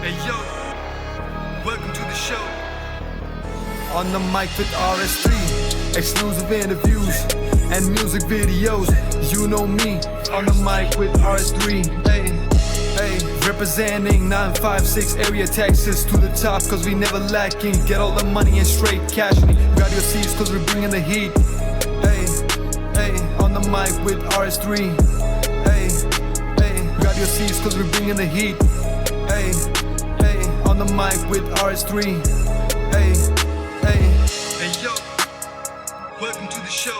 Hey yo, welcome to the show. On the mic with AreEss3, exclusive interviews and music videos. You know me, on the mic with AreEss3. Hey, representing 956 area Texas to the top, cause we never lacking. Get all the money and straight cash. Grab your seats cause we're bringing the heat. Hey, on the mic with AreEss3. Hey, grab your seats cause we're bringing the heat. Hey, on the mic with AreEss3. Hey, yo, welcome to the show.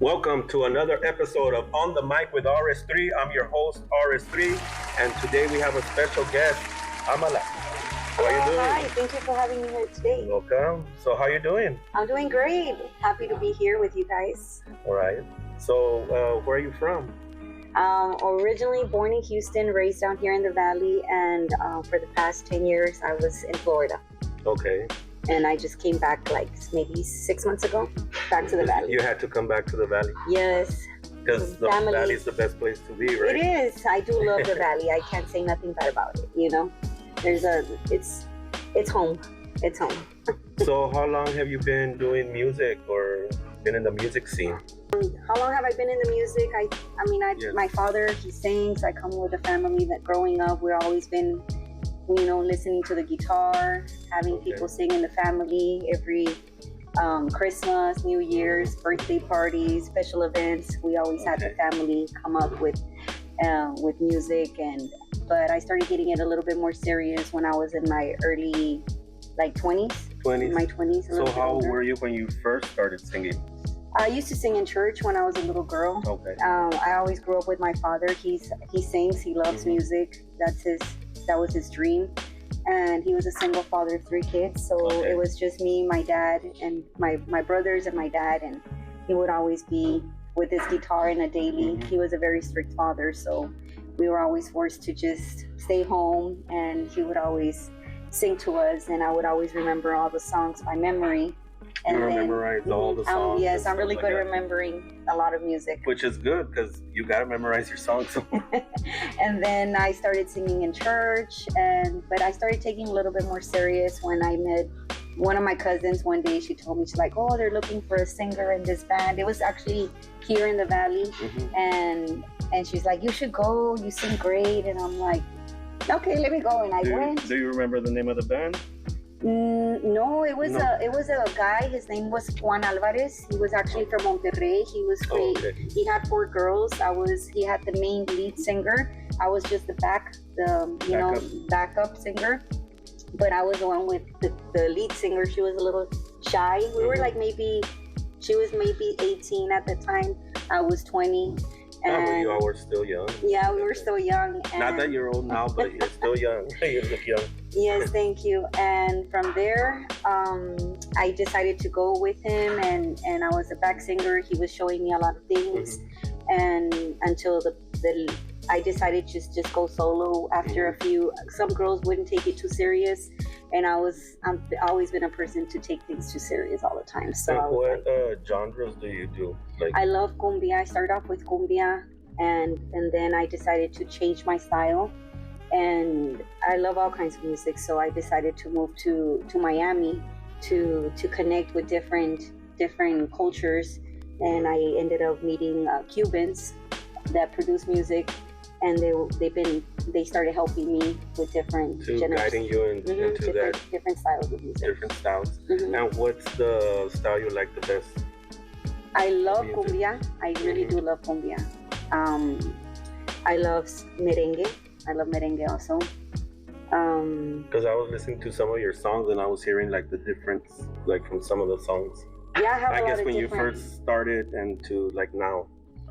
Welcome to another episode of On the Mic with AreEss3. I'm your host, AreEss3, and today we have a special guest, Ahmala. How are you doing? Hi, thank you for having me here today. Welcome. So how are you doing? I'm doing great. Happy to be here with you guys. All right. So where are you from? Originally born in Houston, raised down here in the Valley, and for the past 10 years, I was in Florida. Okay. And I just came back like maybe 6 months ago, back to the Valley. You had to come back to the Valley? Yes. Because the Valley is the best place to be, right? It is. I do love the Valley. I can't say nothing bad about it, you know? It's home. It's home. So how long have you been doing music or been in the music scene? How long have I been in the music? Yes. My father, he sings. I come with a family that growing up, we've always been, you know, listening to the guitar, having people sing in the family every Christmas, New Year's, birthday parties, special events. We always had the family come up with music, but I started getting it a little bit more serious when I was in my early 20s. In my 20s. So how old were you when you first started singing? I used to sing in church when I was a little girl. Okay. I always grew up with my father. He sings. He loves music. That was his dream. And he was a single father of 3 kids. So it was just me, my dad, and my brothers and my dad. And he would always be with his guitar in a daily. He was a very strict father. So we were always forced to just stay home. And he would always sing to us. And I would always remember all the songs by memory. And you memorize all the songs? Yes, I'm really good at remembering a lot of music. Which is good, because you got to memorize your songs. And then I started singing in church, but I started taking a little bit more serious when I met one of my cousins. One day she told me, she's like, oh, they're looking for a singer in this band. It was actually here in the Valley. And she's like, you should go, you sing great. And I'm like, okay, let me go. And I went. Do you remember the name of the band? No, it was a guy. His name was Juan Alvarez. He was actually from Monterrey. He was great. He had 4 girls. He had the main lead singer. I was just the backup singer. But I was the one with the lead singer. She was a little shy. We were she was maybe 18 at the time. I was 20. But you all were still young. Yeah, we were still young. Not that you're old now, but you're still young. You look young. Yes, thank you. And from there, I decided to go with him, and I was a back singer. He was showing me a lot of things, and until I decided to just go solo. After some girls wouldn't take it too serious, and I've always been a person to take things too serious all the time. So what genres do you do? I love cumbia. I started off with cumbia, and then I decided to change my style. And I love all kinds of music, so I decided to move to Miami to connect with different cultures. And I ended up meeting Cubans that produce music, and they started helping me with different genres. Guiding you into different styles of music. Different styles. And what's the style you like the best? I love cumbia. I really do love cumbia. I love merengue. I love merengue also. Because I was listening to some of your songs and I was hearing the difference, from some of the songs. Yeah, I guess when you first started and to now.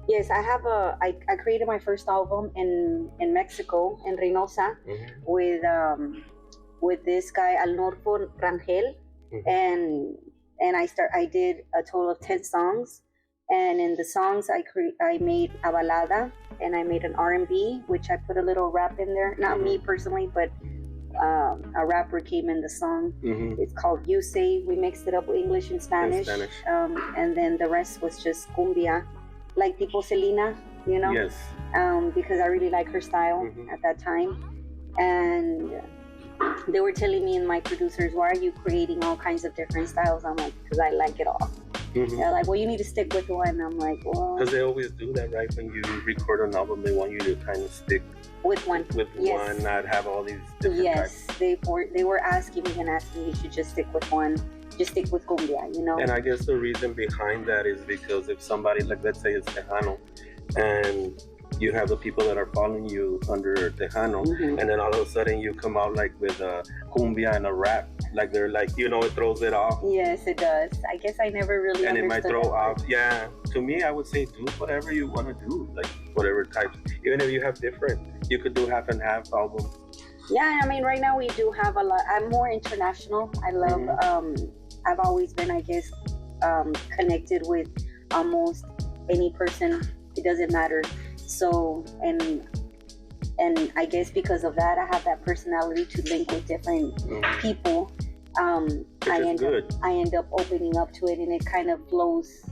Yes, I created my first album in Mexico, in Reynosa, with this guy Alnorfo Rangel, and I did a total of 10 songs. And in the songs, I made a balada, and I made an R&B, which I put a little rap in there. Not me personally, but a rapper came in the song. It's called You Say. We mixed it up with English and Spanish. And then the rest was just cumbia, like tipo Selena. you know, Yes. because I really like her style at that time. And they were telling me and my producers, why are you creating all kinds of different styles? I'm like, because I like it all. They're like, well, you need to stick with one. I'm like, well, because they always do that, right? When you record an album, they want you to kind of stick with one, one, not have all these different types. They were asking me and asking me, you should just stick with one. Just stick with cumbia, you know. And I guess the reason behind that is because if somebody, like, let's say it's Tejano, and you have the people that are following you under Tejano, and then all of a sudden you come out like with a cumbia and a rap, like they're like, you know, it throws it off. Yes, it does. I guess I never really and understood. It might throw off. Yeah, to me, I would say do whatever you want to do, like whatever types. Even if you have different, you could do half and half albums. Yeah, I mean, right now we do have a lot. I'm more international. I love. I've always been, I guess, connected with almost any person. It doesn't matter. So, and I guess because of that, I have that personality to link with different people. I end up opening up to it, and it kind of flows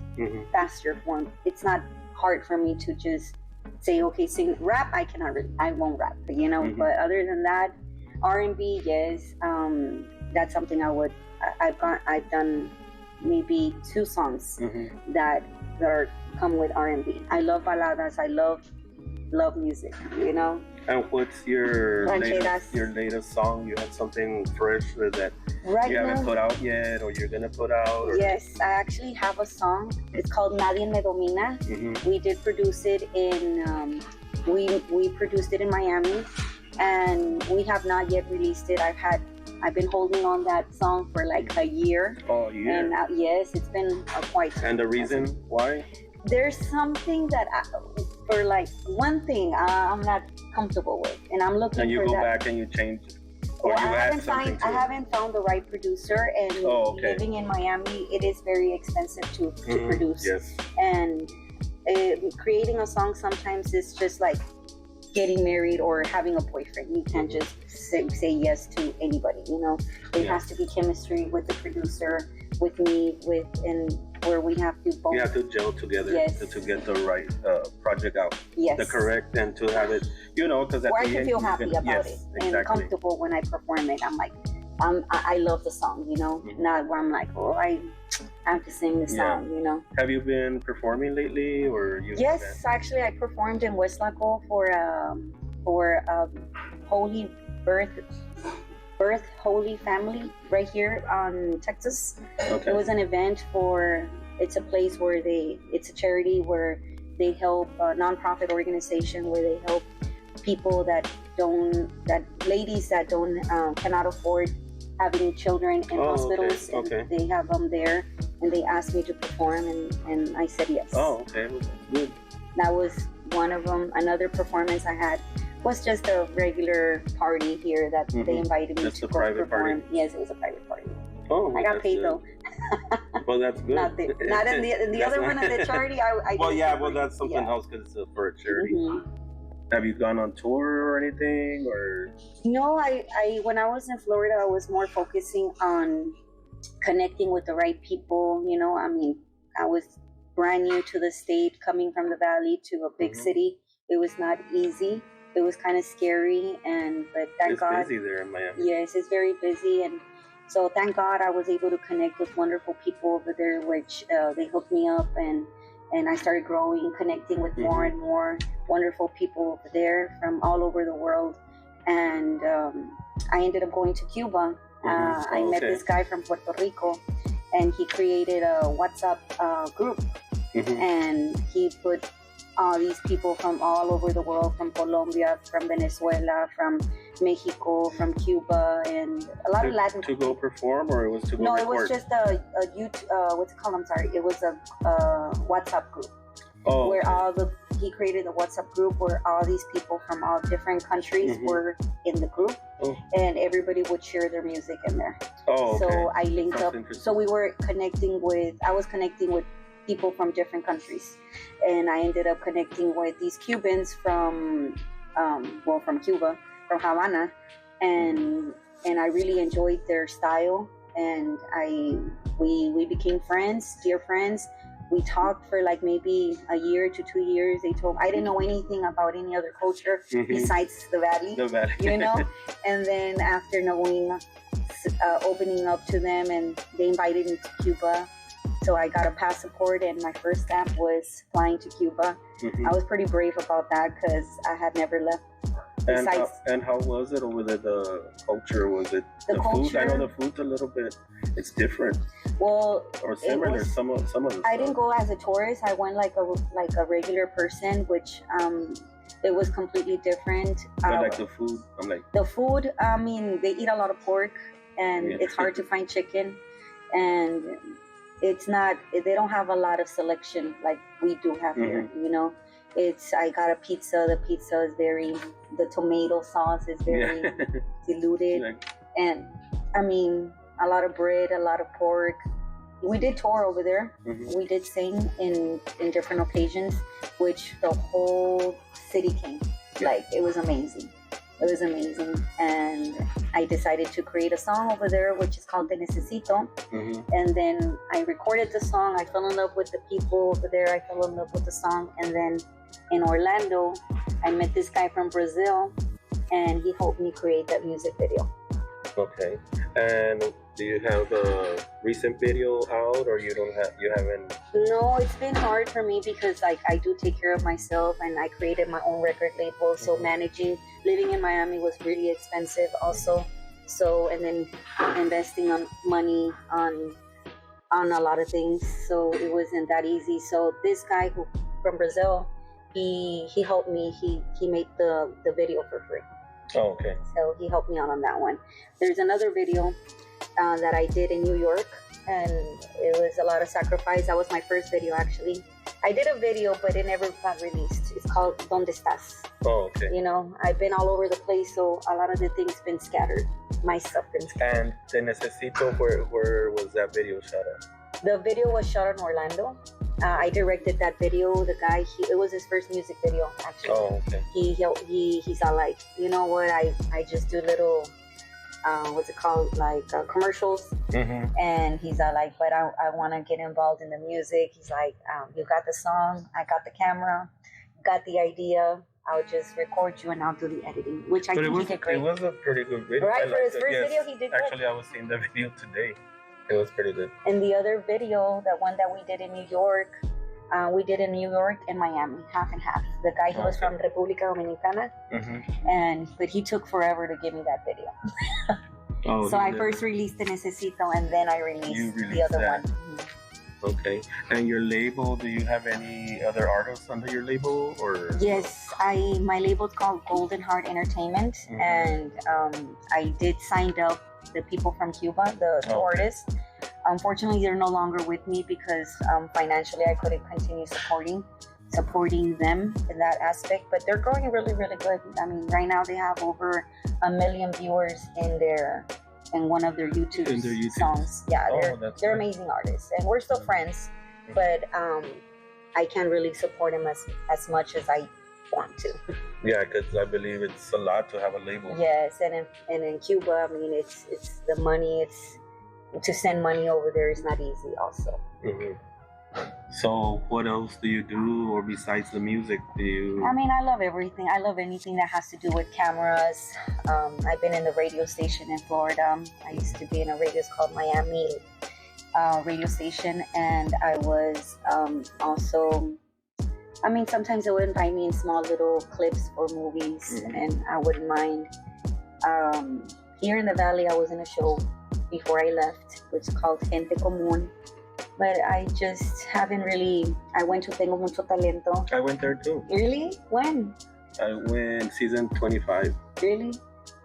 faster for me. It's not hard for me to just say, okay, sing rap. I won't rap, you know. But other than that, R&B, yes, that's something I've done maybe 2 songs that are come with R&B. I love baladas. I love music, you know. And what's your latest song? You have something fresh that you haven't put out yet, or you're gonna put out? Or? Yes, I actually have a song. It's called Nadie Me Domina. We did produce it in we produced it in Miami, and we have not yet released it. I've been holding on that song for like a year. Oh, yeah. And yes, it's been quite. And the reason why? There's something that for like one thing I'm not comfortable with, and I'm looking for that. And you go back and you change it. Or well, you I haven't found the right producer, and living in Miami, it is very expensive to produce. Yes. And creating a song sometimes is just like getting married or having a boyfriend. You can't just say yes to anybody, you know. It has to be chemistry with the producer, with me, and where we have to both. You have to gel together to get the right project out. Yes. The correct, and to have it, you know, because where I can feel happy about it and comfortable when I perform it. I'm like, I love the song, you know. Not where I'm like, oh, I have to sing the song, you know. Have you been performing lately, or you? Yes, actually, I performed in West Laco for Holy Birth Holy Family right here on Texas. It was an event it's a place where it's a charity where they help a nonprofit organization where they help people ladies that cannot afford having children in hospitals. Okay. And they have them there, and they asked me to perform, and I said yes. Oh, okay. Well, good. That was one of them. Another performance I had was just a regular party here that they invited me to go perform. Party. Yes, it was a private party. Oh, I got paid though. Well, that's good. Not in the other one at the charity. That's something else because it's for a charity. Have you gone on tour or anything, or? No, I when I was in Florida, I was more focusing on connecting with the right people. You know, I mean, I was brand new to the state, coming from the valley to a big city. It was not easy. It was kind of scary, but thank God. It's busy there in Miami. Yes, it's very busy, and so thank God I was able to connect with wonderful people over there, which they hooked me up, and I started growing, connecting with more and more wonderful people over there from all over the world, and I ended up going to Cuba. I met this guy from Puerto Rico, and he created a WhatsApp group, and he put all these people from all over the world, from Colombia, from Venezuela, from Mexico, from Cuba, and a lot of Latin people. To go perform, or it was to go No, record? It was just a YouTube, what's it called? I'm sorry. It was a WhatsApp group. He created a WhatsApp group where all these people from all different countries were in the group, and everybody would share their music in there. So I linked up. So we were I was connecting with people from different countries, and I ended up connecting with these Cubans from Cuba, from Havana, and I really enjoyed their style, and we became friends, dear friends. we talked for like maybe a year to 2 years. They told I didn't know anything about any other culture besides the valley, you know. And then after knowing, opening up to them, and they invited me to Cuba. So I got a passport, and my first step was flying to Cuba. I was pretty brave about that because I had never left. And how was it over there? The culture, was it the food? I know the food's a little bit, it's different. Well, or similar. Some of the I didn't go as a tourist. I went like a regular person, which it was completely different. But like the food, I'm like the food. I mean, they eat a lot of pork, and it's hard to find chicken, and it's not. They don't have a lot of selection like we do have here. You know. I got a pizza. The pizza is the tomato sauce is very diluted. And I mean, a lot of bread, a lot of pork. We did tour over there. We did sing in different occasions, which the whole city came. Like, it was amazing. It was amazing. And I decided to create a song over there, which is called Te Necesito. And then I recorded the song. I fell in love with the people over there. I fell in love with the song. And then in Orlando, I met this guy from Brazil, and he helped me create that music video. Okay. And do you have the recent video out, or you haven't? No, it's been hard for me because like I do take care of myself, and I created my own record label. So living in Miami was really expensive also. So, and then investing on money on a lot of things. So it wasn't that easy. So this guy from Brazil, he helped me. He made the video for free. Oh, okay. So he helped me out on that one. There's another video that I did in New York, and it was a lot of sacrifice. That was my first video, actually. I did a video, but it never got released. It's called Donde Estás? Oh, okay. You know, I've been all over the place, so a lot of the things been scattered. My stuff been scattered. And Te Necesito, where was that video shot at? The video was shot in Orlando. I directed that video. The guy, it was his first music video, actually. Oh, okay. He's all like, you know what? I just do little, what's it called? Like commercials. And he's all like, but I want to get involved in the music. He's like, you got the song, I got the camera, got the idea. I'll just record you and I'll do the editing, which I think he did great. It was a pretty good video. Right, for his first video, he did good. Actually, I was seeing the video today. It was pretty good. And the other video, the one that we did in New York, we did in New York and Miami, half and half. The guy, he was from República Dominicana, but he took forever to give me that video. So I first released the Necesito, and then I released the other one. Okay. And your label, do you have any other artists under your label, or? Yes, my label's called Golden Heart Entertainment, and I did sign up the people from Cuba, the artists. Unfortunately, they're no longer with me because financially I couldn't continue supporting them in that aspect, but they're growing really, really good. I mean, right now they have over 1 million viewers in one of their YouTube songs. Yeah, they're amazing artists, and we're still friends, but I can't really support them as much as I want to. Yeah, because I believe it's a lot to have a label. Yes, and in Cuba, I mean, it's the money. It's to send money over there is not easy, also. So, what else do you do, or besides the music, do you? I mean, I love everything. I love anything that has to do with cameras. I've been in the radio station in Florida. I used to be in a radio called Miami radio station, and I was also. I mean, sometimes they would invite me in small little clips for movies, and I wouldn't mind. Here in the Valley, I was in a show before I left, which is called Gente Común. But I just haven't really. I went to Tengo Mucho Talento. I went there too. Really? When? I went season 25. Really?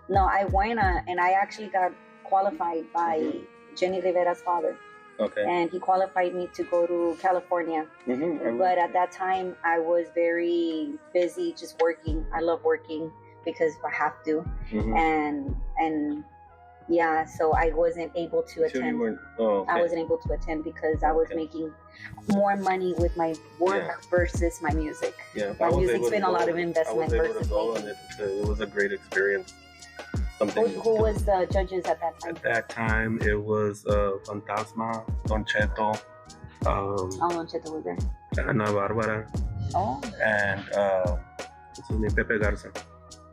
No, I went and I actually got qualified by Jenny Rivera's father. Okay. And he qualified me to go to California. But at that time, I was very busy just working. I love working because I have to. And yeah, so I wasn't able to attend. I wasn't able to attend because I was making more money with my work versus my music. Yeah, my music's been a lot of investment versus making. It was a great experience. Who was the judges at that time? At that time, it was Fantasma, Don Cheto, Loncheta was there. Ana Barbara, Oh, and what's his name? Pepe Garza.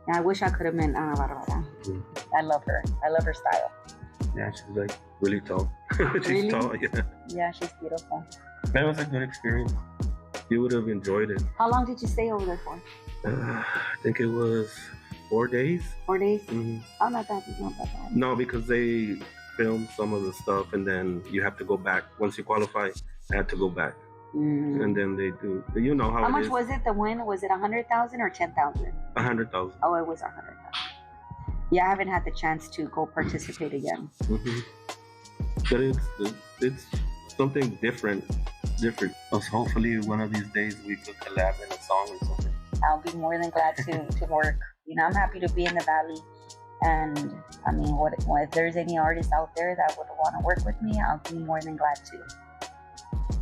yeah, I wish I could have met Ana Barbara. Mhm. I love her. I love her style. Yeah, she's like really tall. She's Really? tall, yeah. Yeah, she's beautiful. That was a good experience. You would have enjoyed it. How long did you stay over there for? I think it was 4 days. 4 days? Mhm. Oh, not that bad. No, because they filmed some of the stuff and then you have to go back. Once you qualify, I had to go back. Mm. And then they do, you know how, How it much is. was it? The win? Was it 100,000 or 10,000? 100,000. Oh, it was 100,000. Yeah, I haven't had the chance to go participate again. Mm-hmm. But it's something different. So hopefully one of these days we could collab in a song or something. I'll be more than glad to work. You know, I'm happy to be in the Valley. And I mean, if there's any artists out there that would want to work with me, I'll be more than glad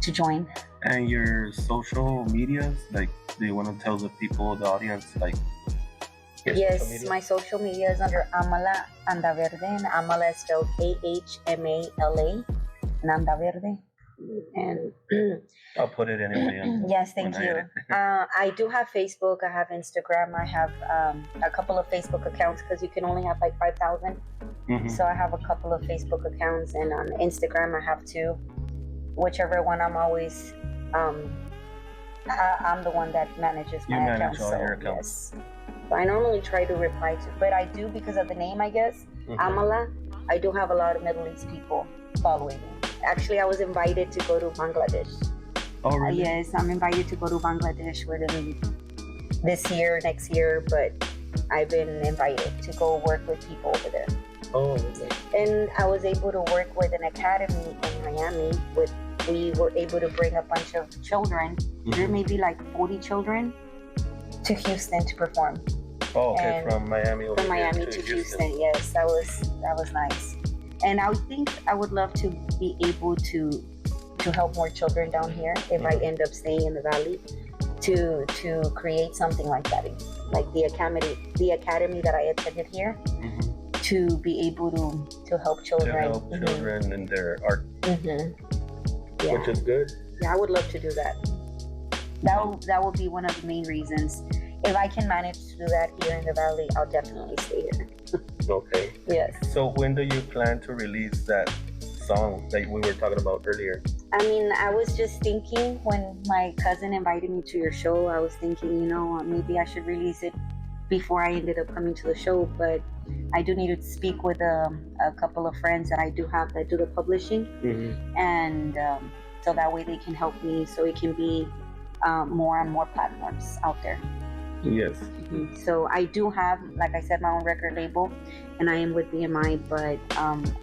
to join. And your social medias, like, do you want to tell the people, the audience, like, your social Yes, media? my social media is under Ahmala Andaverde, and Ahmala is spelled Ahmala, Andaverde. And I'll put it anyway. yes, thank when I you. edit. I do have Facebook, I have Instagram, I have a couple of Facebook accounts because you can only have like 5,000. Mhm. So I have a couple of Facebook accounts, and on Instagram I have two. Whichever one I'm always, I'm the one that manages You my manage accounts. all So your accounts. yes. So I normally try to reply to, but I do because of the name, I guess. Mhm. Amala, I do have a lot of Middle East people following me. Actually, I was invited to go to Bangladesh. Oh, really? Yes, I'm invited to go to Bangladesh within this year, next year, but I've been invited to go work with people over there. Oh, okay. And I was able to work with an academy in Miami. We were able to bring a bunch of children. There may be like 40 children to Houston to perform. Oh, okay, And from Miami over From here Miami to Houston, yes, that was nice. And I think I would love to be able to help more children down here if I end up staying in the Valley, to create something like that, like the academy that I attended here, Mhm. to be able to help children. To help children in their art, Yeah. which is good. Yeah, I would love to do that. That will be one of the main reasons. If I can manage to do that here in the Valley, I'll definitely stay here. Okay. Yes. So when do you plan to release that song that we were talking about earlier? I mean, I was just thinking when my cousin invited me to your show, I was thinking, maybe I should release it before I ended up coming to the show. But I do need to speak with a couple of friends that I do have that do the publishing. Mm-hmm. And so that way they can help me so it can be more on more platforms out there. Yes. So I do have, like I said, my own record label, and I am with BMI, but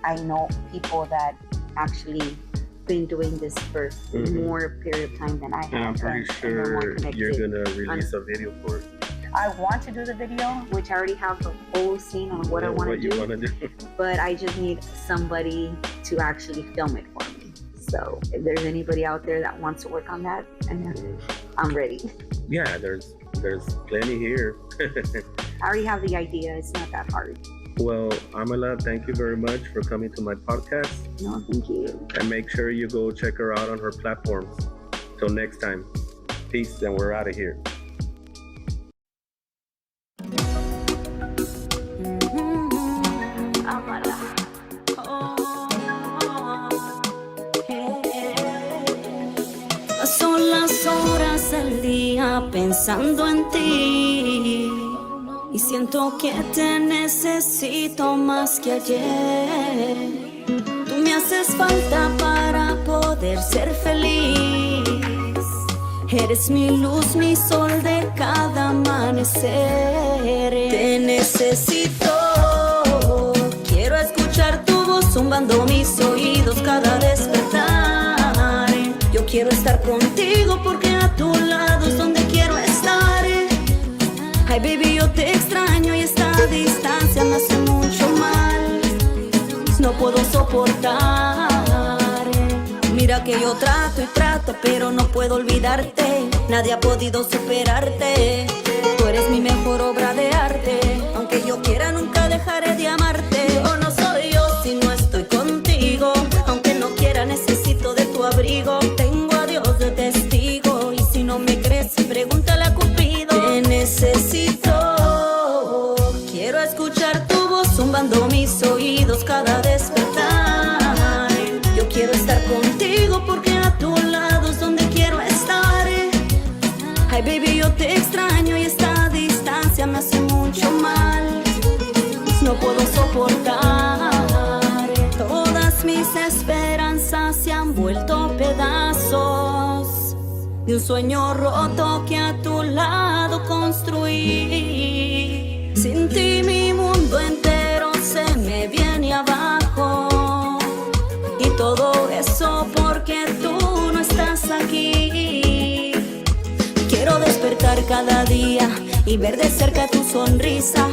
I know people that actually been doing this for more period of time than I have. And I'm pretty and they're more sure you're connected. gonna release a video for it. I want to do the video, which I already have the whole scene on what I want to What you do, wanna do? but I just need somebody to actually film it for me. So if there's anybody out there that wants to work on that, I'm ready. Yeah, there's plenty here. I already have the idea. It's not that hard. Well, Ahmala, thank you very much for coming to my podcast. No, thank you. And make sure you go check her out on her platforms. Till next time, peace, and we're out of here. Son las horas del día pensando en ti y siento que te necesito más que ayer. Tú me haces falta para poder ser feliz. Eres mi luz, mi sol de cada amanecer. Te necesito. Quiero escuchar tu voz zumbando mis oídos cada despertar. Yo quiero estar contigo porque a tu lado es donde quiero estar. Ay, baby, yo te extraño y esta distancia me hace mucho mal. No puedo soportar. Mira que yo trato y trato, pero no puedo olvidarte. Nadie ha podido superarte. Tú eres mi mejor obra de arte. Aunque yo quiera, nunca dejaré de amarte. Yo no soy yo si no estoy contigo. Aunque no quiera, necesito de tu abrigo. Tengo sueños cada despertar. Yo quiero estar contigo porque a tu lado es donde quiero estar. Ay, baby, yo te extraño y esta distancia me hace mucho mal. No puedo soportar. Todas mis esperanzas se han vuelto pedazos de un sueño roto que a tu lado construí. Sin ti mi mundo entero se me viene abajo. Y todo eso porque tú no estás aquí. Quiero despertar cada día y ver de cerca tu sonrisa.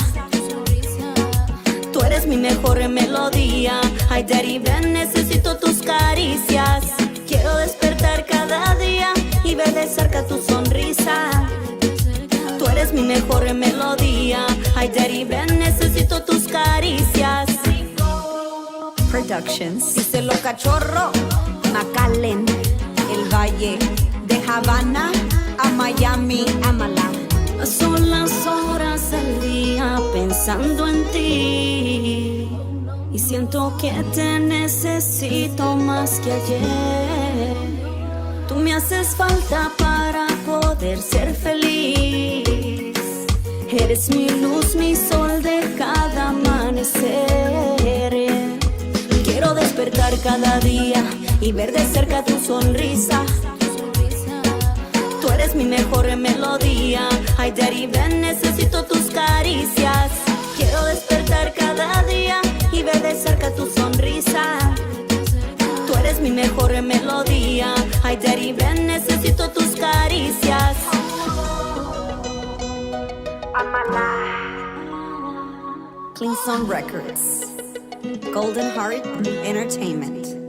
Tú eres mi mejor melodía. Ay, daddy, ven, necesito tus caricias. Quiero despertar cada día y ver de cerca tu sonrisa. Tú eres mi mejor melodía. Ay, daddy, ven, necesito tus caricias. Productions. Díselo cachorro, McAllen, El Valle, de Habana a Miami, Ahmala. Son las horas del día pensando en ti y siento que te necesito más que ayer. Tú me haces falta para poder ser feliz. Eres mi luz, mi sol de cada amanecer. Quiero despertar cada día y ver de cerca tu sonrisa. Tú eres mi mejor melodía. Ay, daddy, ven, necesito tus caricias. Quiero despertar cada día y ver de cerca tu sonrisa. Tú eres mi mejor melodía. Ay, daddy, ven, necesito tus caricias. Clean Song Records, Golden Heart Entertainment.